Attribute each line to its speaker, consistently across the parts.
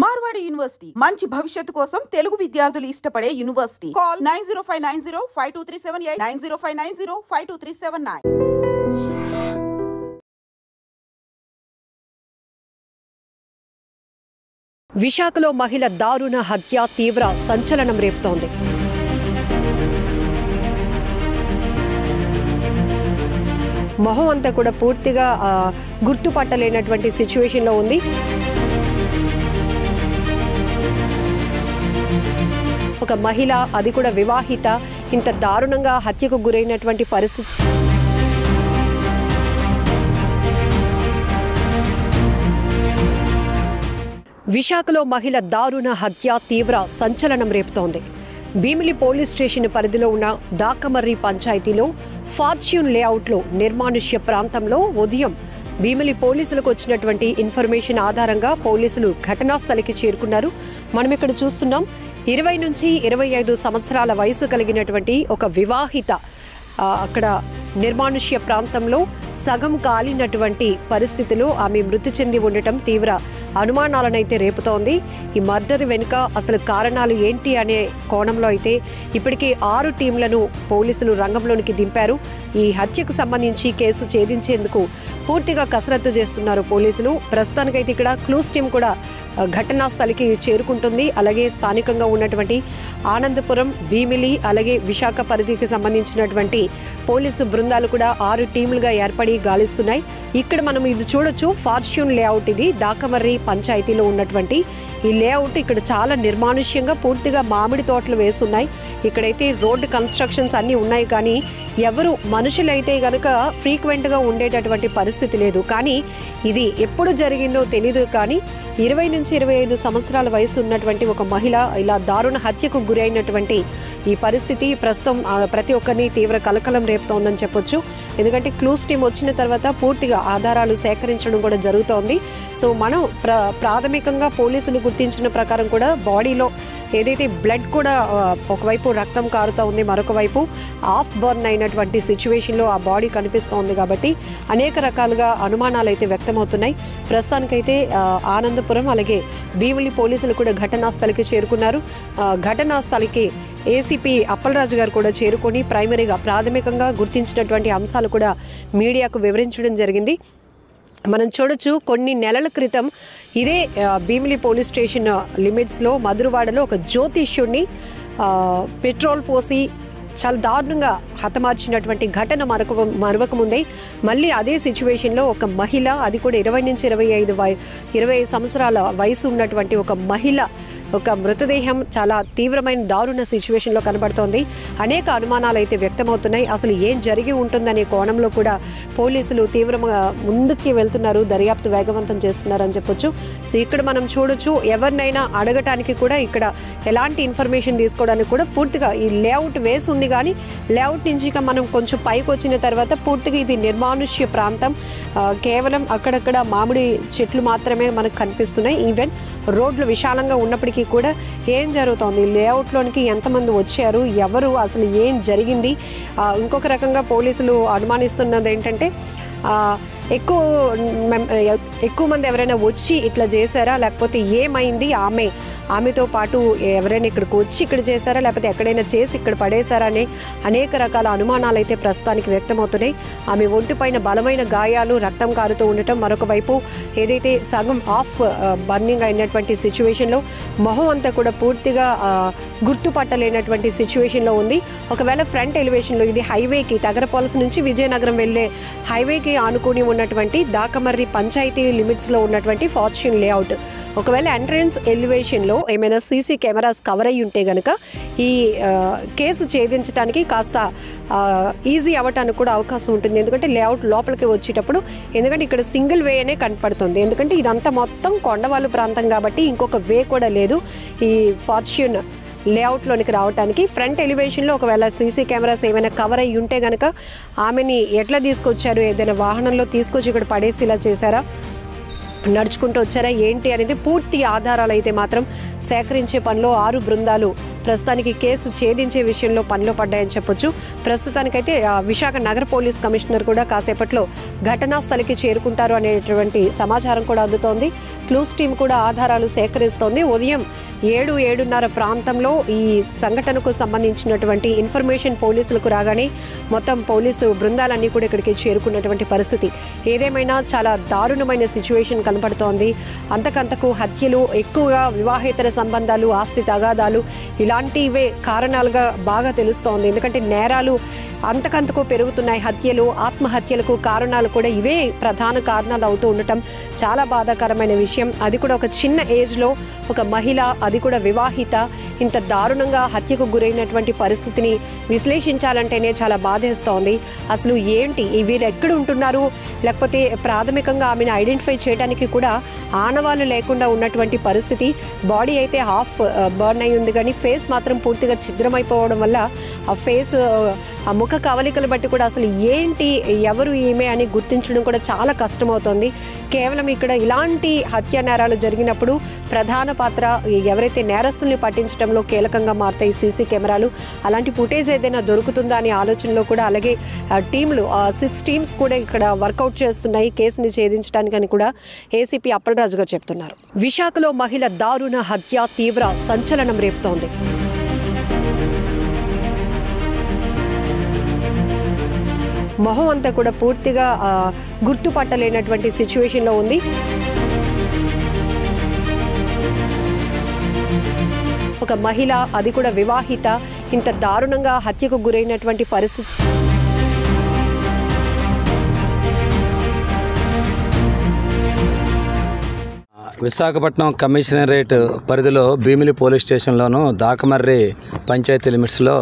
Speaker 1: Marwadi university మంచి భవిష్యత్తు కోసం తెలుగు విద్యార్థులు ఇష్టపడే యూనివర్సిటీ. కాల్ 9059052378 9059052379.
Speaker 2: విశాఖలో మహిళ దారుణ హత్య తీవ్ర సంచలనం రేపుతోంది. మొహం అంతా కూడా పూర్తిగా గుర్తుపట్టలేనటువంటి సిచ్యువేషన్లో ఉంది. ఒక మహిళ, అది కూడా వివాహిత, ఇంత దారుణంగా హత్యకు గురైనటువంటి పరిస్థితి. విశాఖలో మహిళ దారుణ హత్య తీవ్ర సంచలనం రేపుతోంది. భీమిలి పోలీస్ స్టేషన్ పరిధిలో ఉన్న దాకమర్రి పంచాయతీలో ఫార్చ్యూన్ లేఅవుట్లో నిర్మానుష్య ప్రాంతంలో ఉదయం భీమిలి పోలీసులకు వచ్చినటువంటి ఇన్ఫర్మేషన్ ఆధారంగా పోలీసులు ఘటనా స్థలికి చేరుకున్నారు. మనం ఇక్కడ చూస్తున్నాం 20 నుంచి 25 సంవత్సరాల వయసు కలిగినటువంటి ఒక వివాహిత అక్కడ నిర్మానుష్య ప్రాంతంలో సగం కాలినటువంటి పరిస్థితిలో ఆమె మృతి చెంది ఉండటం తీవ్ర అనుమానాలనైతే రేపుతోంది. ఈ మర్డర్ వెనుక అసలు కారణాలు ఏంటి అనే కోణంలో అయితే ఇప్పటికే 6 టీంలను పోలీసులు రంగంలోనికి దింపారు. ఈ హత్యకు సంబంధించి కేసు ఛేదించేందుకు పూర్తిగా కసరత్తు చేస్తున్నారు పోలీసులు. ప్రస్తుతానికైతే ఇక్కడ క్లూస్ టీం కూడా ఘటనా స్థలికి చేరుకుంటుంది. అలాగే స్థానికంగా ఉన్నటువంటి ఆనందపురం, భీమిలి, అలాగే విశాఖ పరిధికి సంబంధించినటువంటి పోలీసు బృందాలు కూడా 6 టీములుగా ఏర్పడి గాలిస్తున్నాయి. ఇక్కడ మనం ఇది చూడొచ్చు, ఫార్చ్యూన్ లేఅవుట్. ఇది దాకమర్రి పంచాయతీలో ఉన్నటువంటి ఈ లేఅవుట్. ఇక్కడ చాలా నిర్మానుష్యంగా పూర్తిగా మామిడి తోటలు వేస్తున్నాయి. ఇక్కడైతే రోడ్డు కన్స్ట్రక్షన్స్ అన్నీ ఉన్నాయి, కానీ ఎవరు మనుషులైతే గనక ఫ్రీక్వెంట్గా ఉండేటటువంటి పరిస్థితి లేదు. కానీ ఇది ఎప్పుడు జరిగిందో తెలీదు. కానీ 20 నుంచి 25 సంవత్సరాల వయసు ఉన్నటువంటి ఒక మహిళ ఇలా దారుణ హత్యకు గురైనటువంటి ఈ పరిస్థితి ప్రస్తుతం ప్రతి ఒక్కరిని తీవ్ర కలకలం రేపుతోందని చెప్పొచ్చు. ఎందుకంటే క్లూస్ టీం వచ్చిన తర్వాత పూర్తిగా ఆధారాలు సేకరించడం కూడా జరుగుతోంది. సో మనం ప్రాథమికంగా పోలీసులు గుర్తించిన ప్రకారం కూడా బాడీలో ఏదైతే బ్లడ్ కూడా ఒకవైపు రక్తం కారుతూ ఉంది, మరొక వైపు ఆఫ్ బర్న్ అయినటువంటి సిచ్యువేషన్లో ఆ బాడీ కనిపిస్తోంది. కాబట్టి అనేక రకాలుగా అనుమానాలు అయితే వ్యక్తమవుతున్నాయి. ప్రస్తుతానికైతే ఆనందపురం అలాగే భీమిలి పోలీసులు కూడా ఘటనా స్థలికి చేరుకున్నారు. ఘటనా స్థలికి ఏసీపీ అప్పలరాజు గారు కూడా చేరుకొని ప్రైమరీగా ప్రాథమికంగా గుర్తించినటువంటి అంశాలు కూడా మీడియాకు వివరించడం జరిగింది. మనం చూడొచ్చు, కొన్ని నెలల క్రితం ఇదే భీమిలి పోలీస్ స్టేషన్ లిమిట్స్లో మధురవాడలో ఒక జ్యోతిష్యుడిని పెట్రోల్ పోసి చాలా దారుణంగా హతమార్చినటువంటి ఘటన మరొక ముందే మళ్ళీ అదే సిచ్యువేషన్లో ఒక మహిళ, అది కూడా 20 నుంచి 25 సంవత్సరాల వయసు ఉన్నటువంటి ఒక మహిళ ఒక మృతదేహం చాలా తీవ్రమైన దారుణ సిచ్యువేషన్లో కనబడుతోంది. అనేక అనుమానాలు అయితే వ్యక్తమవుతున్నాయి. అసలు ఏం జరిగి ఉంటుందనే కోణంలో కూడా పోలీసులు తీవ్రంగా ముందుకి వెళ్తున్నారు, దర్యాప్తు వేగవంతం చేస్తున్నారని చెప్పొచ్చు. సో ఇక్కడ మనం చూడొచ్చు, ఎవరినైనా అడగటానికి కూడా ఇక్కడ ఎలాంటి ఇన్ఫర్మేషన్ తీసుకోవడానికి కూడా పూర్తిగా ఈ లేఅవుట్ వేసి ఉంది. కానీ లేఅవుట్ నుంచి ఇక మనం కొంచెం పైకి వచ్చిన తర్వాత పూర్తిగా ఇది నిర్మానుష్య ప్రాంతం. కేవలం అక్కడక్కడ మామిడి చెట్లు మాత్రమే మనకు కనిపిస్తున్నాయి. ఈవెన్ రోడ్లు విశాలంగా ఉన్నప్పటికీ కూడా ఏం జరుగుతోంది, లేఅవుట్లోనికి ఎంతమంది వచ్చారు, ఎవరు, అసలు ఏం జరిగింది. ఇంకొక రకంగా పోలీసులు అనుమానిస్తున్నది ఏంటంటే ఎక్కువ మంది ఎవరైనా వచ్చి ఇట్లా చేశారా, లేకపోతే ఏమైంది, ఆమెతో పాటు ఎవరైనా ఇక్కడికి వచ్చి ఇక్కడ చేశారా, లేకపోతే ఎక్కడైనా చేసి ఇక్కడ పడేశారా అనే అనేక రకాల అనుమానాలు అయితే ప్రస్తుతానికి వ్యక్తమవుతున్నాయి. ఆమె ఒంటిపైన బలమైన గాయాలు, రక్తం కారుతూ ఉండటం, మరొక వైపు ఏదైతే సగం ఆఫ్ బర్నింగ్ అయినటువంటి సిచ్యువేషన్లో మొహం అంతా కూడా పూర్తిగా గుర్తుపట్టలేనటువంటి సిచ్యువేషన్లో ఉంది. ఒకవేళ ఫ్రంట్ ఎలివేషన్లో ఇది హైవేకి తగరపాలెం నుంచి విజయనగరం వెళ్లే హైవేకి ఆనుకుని ఉన్నటువంటి దాకమర్రి పంచాయతీ లిమిట్స్లో ఉన్నటువంటి ఫార్చ్యూన్ లేఅవుట్. ఒకవేళ ఎంట్రన్స్ ఎలివేషన్లో ఏమైనా సీసీ కెమెరాస్ కవర్ అయ్యి ఉంటే కనుక ఈ కేసు ఛేదించడానికి కాస్త ఈజీ అవ్వటానికి కూడా అవకాశం ఉంటుంది. ఎందుకంటే లేఅవుట్ లోపలికి వచ్చేటప్పుడు, ఎందుకంటే ఇక్కడ సింగిల్ వే అనే కనపడుతుంది. ఎందుకంటే ఇదంతా మొత్తం కొండవాళ్ళు ప్రాంతం కాబట్టి ఇంకొక వే కూడా లేదు ఈ ఫార్చ్యూన్ లేఅవుట్లోనికి రావడానికి. ఫ్రంట్ ఎలివేషన్లో ఒకవేళ సీసీ కెమెరాస్ ఏమైనా కవర్ అయ్యి ఉంటే కనుక ఆమెని ఎట్లా తీసుకొచ్చారు, ఏదైనా వాహనంలో తీసుకొచ్చి ఇక్కడ పడేసి ఇలా చేశారా, నడుచుకుంటూ వచ్చారా ఏంటి అనేది పూర్తి ఆధారాలు అయితే మాత్రం సేకరించే పనిలో 6 బృందాలు ప్రస్తుతానికి కేసు ఛేదించే విషయంలో పనిలో పడ్డాయని చెప్పొచ్చు. ప్రస్తుతానికైతే విశాఖ నగర పోలీస్ కమిషనర్ కూడా కాసేపట్లో ఘటనా స్థలికి చేరుకుంటారు అనేటువంటి సమాచారం కూడా అందుతోంది. క్లూస్ టీం కూడా ఆధారాలు సేకరిస్తోంది. ఉదయం 7-7:30 ప్రాంతంలో ఈ సంఘటనకు సంబంధించినటువంటి ఇన్ఫర్మేషన్ పోలీసులకు రాగానే మొత్తం పోలీసు బృందాలన్నీ కూడా ఇక్కడికి చేరుకున్నటువంటి పరిస్థితి. ఏదేమైనా చాలా దారుణమైన సిచ్యువేషన్ కనపడుతోంది. అంతకంతకు హత్యలు ఎక్కువగా, వివాహేతర సంబంధాలు, ఆస్తి తగాదాలు ఇలాంటివే కారణాలుగా బాగా తెలుస్తోంది. ఎందుకంటే నేరాలు అంతకంతకు పెరుగుతున్నాయి. హత్యలు, ఆత్మహత్యలకు కారణాలు కూడా ఇవే ప్రధాన కారణాలు అవుతూ ఉండటం చాలా బాధాకరమైన విషయం. అది కూడా ఒక చిన్న ఏజ్లో ఒక మహిళ, అది కూడా వివాహిత, ఇంత దారుణంగా హత్యకు గురైనటువంటి పరిస్థితిని విశ్లేషించాలంటేనే చాలా బాధేస్తోంది. అసలు ఏంటి వీరు ఎక్కడ ఉంటున్నారు, లేకపోతే ప్రాథమికంగా ఆమెను ఐడెంటిఫై చేయడానికి కూడా ఆనవాళ్ళు లేకుండా ఉన్నటువంటి పరిస్థితి. బాడీ అయితే హాఫ్ బర్న్ అయి ఉంది, కానీ ఫేస్ మాత్రం పూర్తిగా ఛిద్రమైపోవడం వల్ల ఆ ఫేస్, ఆ ముఖ కవలికలు బట్టి కూడా అసలు ఏంటి, ఎవరు ఈమె అని గుర్తించడం కూడా చాలా కష్టమవుతోంది. కేవలం ఇక్కడ ఇలాంటి హత్యా నేరాలు జరిగినప్పుడు ప్రధాన పాత్ర ఎవరైతే నేరస్తుల్ని పట్టించడంలో కీలకంగా మారుతాయి సీసీ కెమెరాలు. అలాంటి ఫుటేజ్ ఏదైనా దొరుకుతుందా అనే ఆలోచనలో కూడా, అలాగే టీంలు 6 టీమ్స్ కూడా ఇక్కడ వర్కౌట్ చేస్తున్నాయి కేసుని ఛేదించడానికని కూడా ఏసీపీ అప్పలరాజు గారు చెప్తున్నారు. విశాఖలో మహిళ దారుణ హత్య తీవ్ర సంచలనం రేపుతోంది. మొహం అంతా కూడా పూర్తిగా గుర్తుపట్టలేనటువంటి సిచ్యువేషన్లో ఉంది. ఒక మహిళ, అది కూడా వివాహిత, ఇంత దారుణంగా హత్యకు గురైనటువంటి పరిస్థితి.
Speaker 3: విశాఖపట్నం కమిషనరేట్ పరిధిలో భీమిలి పోలీస్ స్టేషన్లోను దాకమర్రి పంచాయతీ లిమిట్స్లో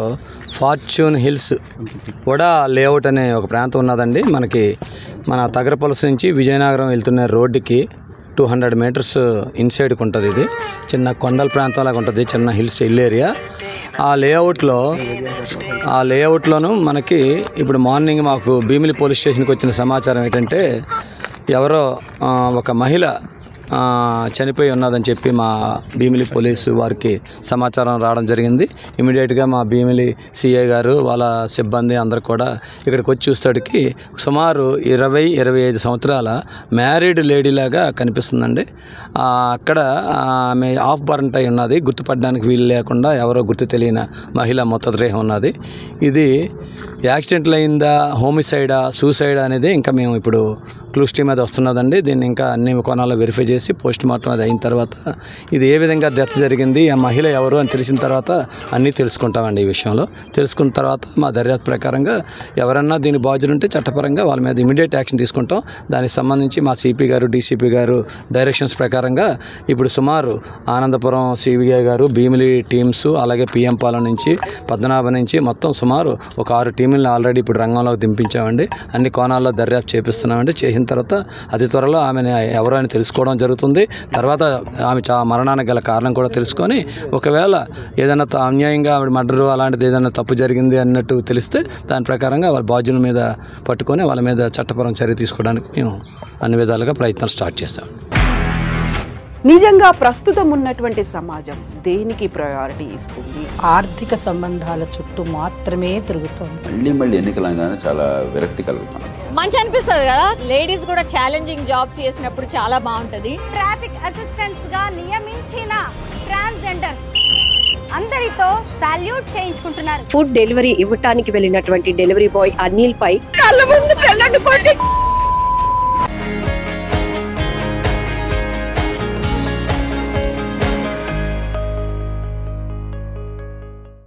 Speaker 3: ఫార్చ్యూన్ హిల్స్ వడా లేఅవుట్ అనే ఒక ప్రాంతం ఉన్నదండి. మనకి మన తగరపొలస నుంచి విజయనగరం వెళ్తున్న రోడ్డుకి 200 మీటర్స్ ఇన్సైడ్కి ఉంటుంది. ఇది చిన్న కొండల ప్రాంతం లాగా ఉంటుంది, చిన్న హిల్ ఏరియా. ఆ లేఅవుట్లోనూ మనకి ఇప్పుడు మార్నింగ్ మాకు భీమిలి పోలీస్ స్టేషన్కి వచ్చిన సమాచారం ఏంటంటే, ఎవరో ఒక మహిళ చనిపోయి ఉన్నదని చెప్పి మా భీమిలి పోలీసు వారికి సమాచారం రావడం జరిగింది. ఇమీడియట్గా మా భీమిలి సిఐ గారు, వాళ్ళ సిబ్బంది అందరు కూడా ఇక్కడికి వచ్చి చూస్తాడికి సుమారు 20-25 సంవత్సరాల మ్యారీడ్ లేడీలాగా కనిపిస్తుందండి. అక్కడ ఆమె ఆఫ్ బర్న్ అయి ఉన్నది, గుర్తుపడడానికి వీలు లేకుండా ఎవరో గుర్తు తెలియని మహిళ మృతదేహం ఉన్నది. ఇది యాక్సిడెంట్లు అయిందా, హోమిసైడా, సూసైడా అనేది ఇంకా మేము ఇప్పుడు క్లూస్ టీమ్ అది వస్తున్నదండి. దీన్ని ఇంకా అన్ని కోణాల్లో వెరిఫై చేసి పోస్ట్ మార్టం అది అయిన తర్వాత ఇది ఏ విధంగా డెత్ జరిగింది, ఆ మహిళ ఎవరు అని తెలిసిన తర్వాత అన్నీ తెలుసుకుంటామండి. ఈ విషయంలో తెలుసుకున్న తర్వాత మా దర్యాప్తు ప్రకారంగా ఎవరన్నా దీని బాధ్యులు ఉంటే చట్టపరంగా వాళ్ళ మీద ఇమీడియట్ యాక్షన్ తీసుకుంటాం. దానికి సంబంధించి మా సిపి గారు, డీసీపీ గారు డైరెక్షన్స్ ప్రకారంగా ఇప్పుడు సుమారు ఆనందపురం సిబిఐ గారు, భీమిలి టీమ్స్, అలాగే పిఎం పాలెం నుంచి, పద్మనాభం నుంచి మొత్తం సుమారు ఒక 6 టీములను ఆల్రెడీ ఇప్పుడు రంగంలోకి దింపించామండి. అన్ని కోణాల్లో దర్యాప్తు చేపిస్తున్నామండి. చేసిన తర్వాత అతి త్వరలో ఆమెను ఎవరు అని తెలుసుకోవడం జరుగుతుంది. తర్వాత ఆమె మరణానికి గల కారణం కూడా తెలుసుకొని, ఒకవేళ ఏదైనా అన్యాయంగా ఆవిడ మర్డర్ అలాంటిది ఏదైనా తప్పు జరిగింది అన్నట్టు తెలిస్తే దాని ప్రకారంగా వాళ్ళ బాధ్యుల మీద పట్టుకొని వాళ్ళ మీద చట్టపరం చర్య తీసుకోవడానికి మేము అన్ని విధాలుగా ప్రయత్నాలు స్టార్ట్ చేస్తాం.
Speaker 1: నిజంగా ప్రస్తుతం ఉన్నటువంటి సమాజం దేనికి ప్రయారిటీ ఇస్తుంది?
Speaker 4: ఆర్థిక సంబంధాల చుట్టూ మాత్రమే తిరుగుతుంది.
Speaker 5: మళ్ళీ ఎన్నికలంగానే చాలా విరక్తి కలుగుతున్నాం.
Speaker 6: మంచి అనిపిస్తుంది కదా, లేడీస్ కూడా ఛాలెంజింగ్ జాబ్స్ చేసినప్పుడు చాలా బాగుంటది.
Speaker 7: ట్రాఫిక్ అసిస్టెంట్స్ గా నియమించిన ట్రాన్స్జెండర్స్ అందరితో సాల్యూట్ చేయించుకుంటున్నారు.
Speaker 2: ఫుడ్ డెలివరీ ఇవ్వటానికి వెళ్ళినటువంటి డెలివరీ బాయ్ అనిల్ పై కళ్ళ ముందు